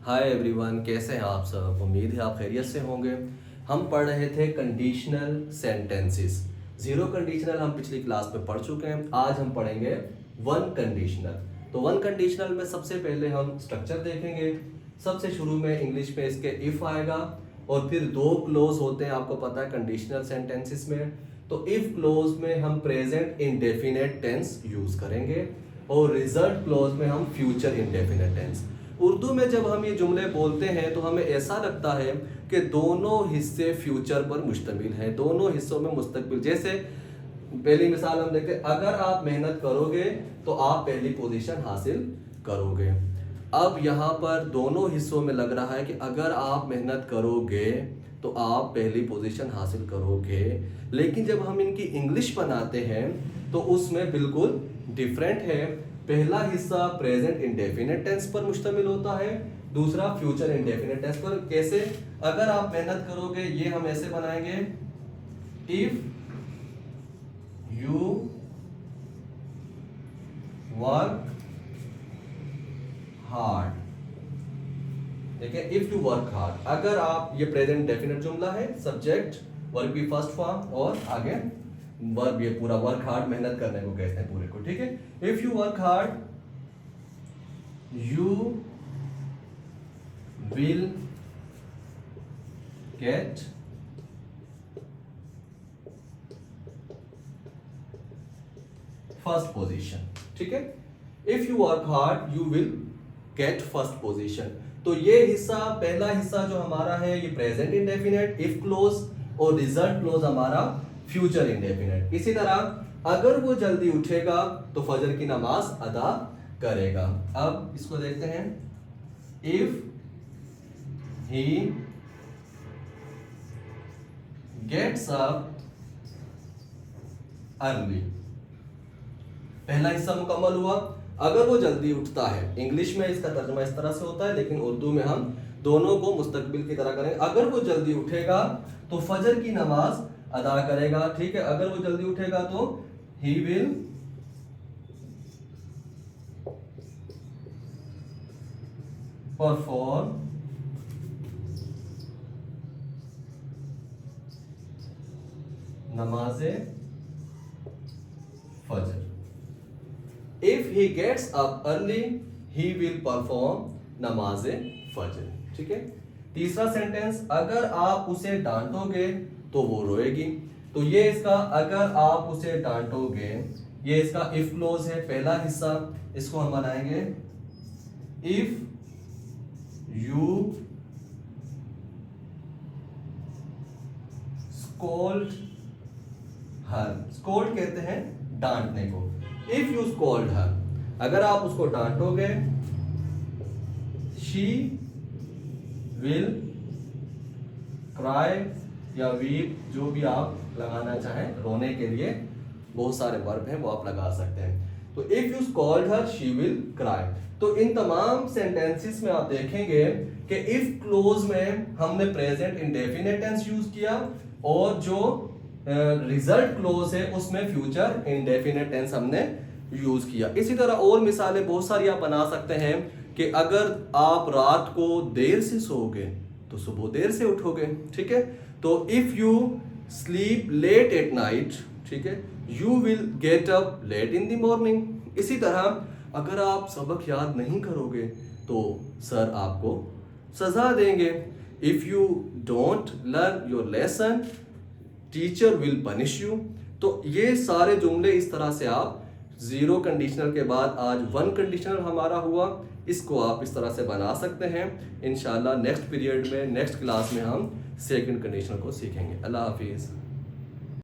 Hi everyone, कैसे हैं आप सब। उम्मीद है आप खैरियत से होंगे। हम पढ़ रहे थे कंडीशनल सेंटेंसेस। जीरो कंडीशनल हम पिछली क्लास में पढ़ चुके हैं। आज हम पढ़ेंगे वन कंडीशनल। तो वन कंडीशनल में सबसे पहले हम स्ट्रक्चर देखेंगे। सबसे शुरू में इंग्लिश में इसके इफ आएगा और फिर दो क्लोज होते हैं, आपको पता है कंडीशनल सेंटेंसेस में। तो इफ क्लोज में हम प्रेजेंट इंडेफिनेट टेंस यूज करेंगे और रिजल्ट क्लोज में हम फ्यूचर इंडेफिनेट टेंस। उर्दू में जब हम ये जुमले बोलते हैं तो हमें ऐसा लगता है कि दोनों हिस्से फ्यूचर पर मुश्तमिल हैं, दोनों हिस्सों में मुस्तकबिल। जैसे पहली मिसाल हम देखते हैं, अगर आप मेहनत करोगे तो आप पहली पोजीशन हासिल करोगे। अब यहाँ पर दोनों हिस्सों में लग रहा है कि अगर आप मेहनत करोगे तो आप पहली पोजीशन हासिल करोगे, लेकिन जब हम इनकी इंग्लिश बनाते हैं तो उसमें बिल्कुल डिफरेंट है। पहला हिस्सा प्रेजेंट इंडेफिनेट टेंस पर मुश्तमिल होता है, दूसरा फ्यूचर इंडेफिनेट टेंस पर। कैसे? अगर आप मेहनत करोगे, ये हम ऐसे बनाएंगे, इफ यू वर्क हार्ड। ठीक है, इफ यू वर्क हार्ड। अगर आप, ये प्रेजेंट डेफिनेट जुमला है, सब्जेक्ट वर्क भी फर्स्ट फॉर्म और आगे वर्ब, ये पूरा वर्क हार्ड मेहनत करने को कहते हैं पूरे को। ठीक है, if you work hard you will get first position. ठीक है, if you work hard you will get first position. तो ये हिस्सा, पहला हिस्सा जो हमारा है ये प्रेजेंट इंडेफिनेट इफ क्लोज, और रिजल्ट क्लोज हमारा फ्यूचर इंडेफिनेट। इसी तरह अगर वो जल्दी उठेगा तो फजर की नमाज अदा करेगा। अब इसको देखते हैं, if he gets up early. पहला हिस्सा मुकम्मल हुआ। अगर वो जल्दी उठता है, इंग्लिश में इसका तर्जुमा इस तरह से होता है, लेकिन उर्दू में हम दोनों को मुस्तकबिल की तरह करेंगे। अगर वो जल्दी उठेगा तो फजर की नमाज अदा करेगा। ठीक है, अगर वो जल्दी उठेगा तो ही विल परफॉर्म नमाजे फजर। If he gets up early he will perform नमाजे फजर। ठीक है, तीसरा सेंटेंस, अगर आप उसे डांटोगे तो वो रोएगी। तो ये इसका अगर आप उसे डांटोगे, ये इसका इफ क्लोज है, पहला हिस्सा। इसको हम बनाएंगे, if you scold her. Scold कहते हैं डांटने को। इफ यू स्कोल्ड हर, अगर आप उसको डांटोगे, शी विल क्राई या वीप, जो भी आप लगाना चाहें रोने के लिए, बहुत सारे वर्ब हैं वो आप लगा सकते हैं। तो if you scold her she will cry. तो इन तमाम सेंटेंसेस में आप देखेंगे कि इफ क्लोज में हमने प्रेजेंट इंडेफिनेट टेंस यूज किया और जो रिजल्ट क्लोज है उसमें फ्यूचर इंडेफिनेट टेंस हमने यूज किया। इसी तरह और मिसालें बहुत सारी आप बना सकते हैं कि अगर आप रात को देर से सोओगे तो सुबह देर से उठोगे। ठीक है, तो if you sleep late at night, ठीक है, you will get up late in the morning. इसी तरह अगर आप सबक याद नहीं करोगे तो सर आपको सजा देंगे। If you don't learn your lesson teacher will punish you. तो ये सारे जुमले इस तरह से आप जीरो कंडीशनल के बाद आज वन कंडीशनल हमारा हुआ, इसको आप इस तरह से बना सकते हैं। इंशाल्लाह नेक्स्ट पीरियड में, नेक्स्ट क्लास में हम सेकंड कंडीशनल को सीखेंगे। अल्लाह हाफिज़।